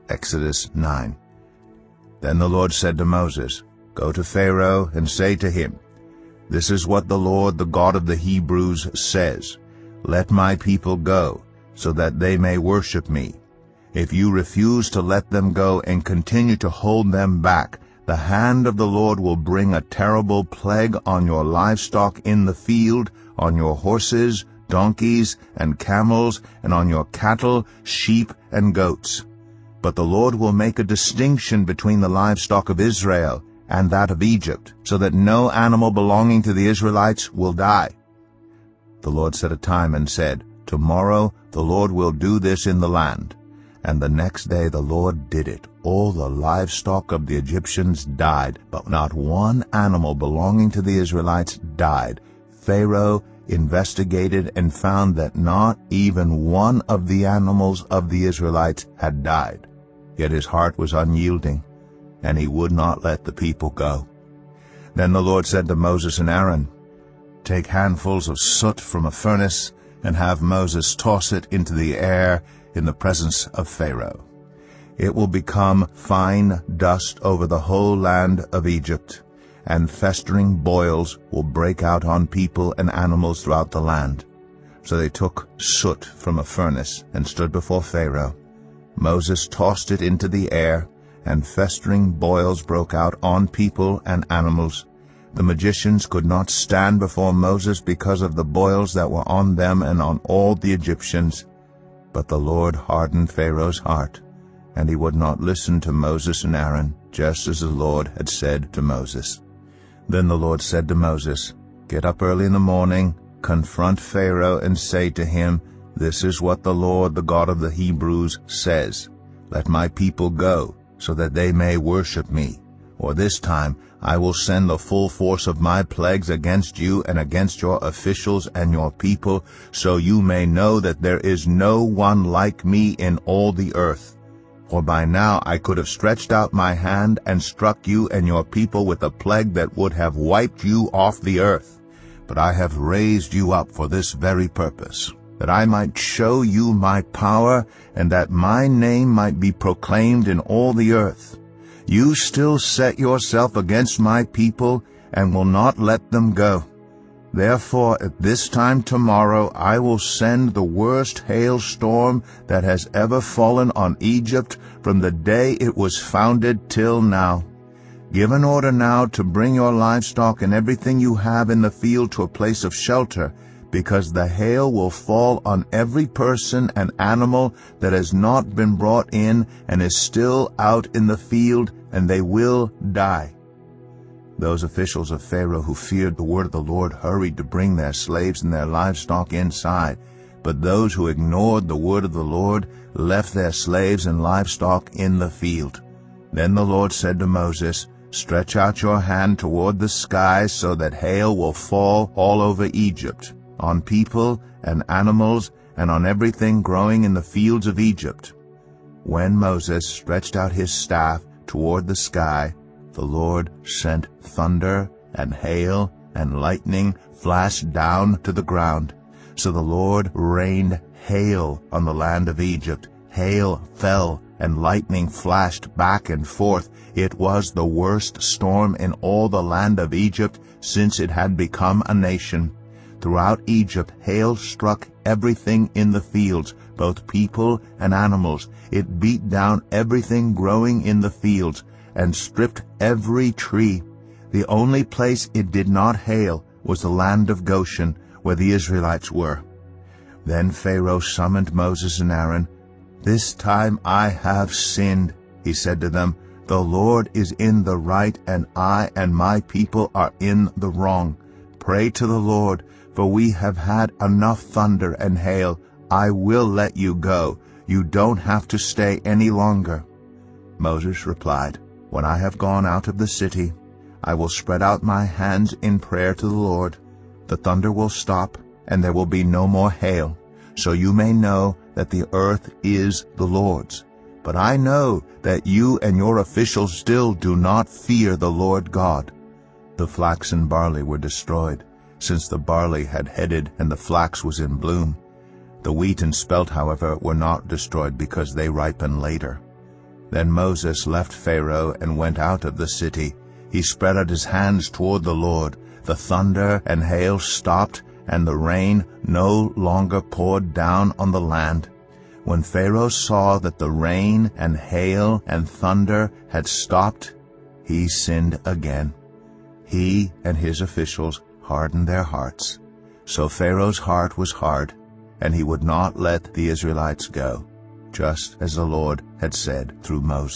Exodus 9. Then the Lord said to Moses, "Go to Pharaoh and say to him, 'This is what the Lord, the God of the Hebrews, says. Let my people go, so that they may worship me. If you refuse to let them go and continue to hold them back, the hand of the Lord will bring a terrible plague on your livestock in the field, on your horses, donkeys, and camels, and on your cattle, sheep, and goats. But the Lord will make a distinction between the livestock of Israel and that of Egypt, so that no animal belonging to the Israelites will die.' The Lord set a time and said, 'Tomorrow the Lord will do this in the land.' And the next day the Lord did it. All the livestock of the Egyptians died, but not one animal belonging to the Israelites died. Pharaoh investigated and found that not even one of the animals of the Israelites had died. Yet his heart was unyielding, and he would not let the people go. Then the Lord said to Moses and Aaron, 'Take handfuls of soot from a furnace, and have Moses toss it into the air in the presence of Pharaoh. It will become fine dust over the whole land of Egypt, and festering boils will break out on people and animals throughout the land.' So they took soot from a furnace and stood before Pharaoh. Moses tossed it into the air, and festering boils broke out on people and animals. The magicians could not stand before Moses because of the boils that were on them and on all the Egyptians. But the Lord hardened Pharaoh's heart, and he would not listen to Moses and Aaron, just as the Lord had said to Moses. Then the Lord said to Moses, "Get up early in the morning, confront Pharaoh, and say to him, 'This is what the Lord, the God of the Hebrews, says. Let my people go, so that they may worship me. Or this time I will send the full force of my plagues against you and against your officials and your people, so you may know that there is no one like me in all the earth. For by now I could have stretched out my hand and struck you and your people with a plague that would have wiped you off the earth. But I have raised you up for this very purpose, that I might show you my power, and that my name might be proclaimed in all the earth. You still set yourself against my people and will not let them go. Therefore at this time tomorrow I will send the worst hailstorm that has ever fallen on Egypt from the day it was founded till now. Give an order now to bring your livestock and everything you have in the field to a place of shelter, because the hail will fall on every person and animal that has not been brought in and is still out in the field, and they will die." Those officials of Pharaoh who feared the word of the Lord hurried to bring their slaves and their livestock inside, but those who ignored the word of the Lord left their slaves and livestock in the field. Then the Lord said to Moses, "Stretch out your hand toward the sky so that hail will fall all over Egypt, on people and animals, and on everything growing in the fields of Egypt." When Moses stretched out his staff toward the sky, the Lord sent thunder and hail and lightning flashed down to the ground. So the Lord rained hail on the land of Egypt. Hail fell and lightning flashed back and forth. It was the worst storm in all the land of Egypt since it had become a nation. Throughout Egypt hail struck everything in the fields, both people and animals. It beat down everything growing in the fields and stripped every tree. The only place it did not hail was the land of Goshen, where the Israelites were. Then Pharaoh summoned Moses and Aaron. "This time I have sinned," he said to them. "The Lord is in the right, and I and my people are in the wrong. Pray to the Lord, for we have had enough thunder and hail. I will let you go. You don't have to stay any longer." Moses replied, "When I have gone out of the city, I will spread out my hands in prayer to the Lord. The thunder will stop, and there will be no more hail, so you may know that the earth is the Lord's. But I know that you and your officials still do not fear the Lord God." The flax and barley were destroyed, since the barley had headed and the flax was in bloom. The wheat and spelt, however, were not destroyed because they ripen later. Then Moses left Pharaoh and went out of the city. He spread out his hands toward the Lord. The thunder and hail stopped, and the rain no longer poured down on the land. When Pharaoh saw that the rain and hail and thunder had stopped, he sinned again. He and his officials hardened their hearts. So Pharaoh's heart was hard, and he would not let the Israelites go, just as the Lord had said through Moses.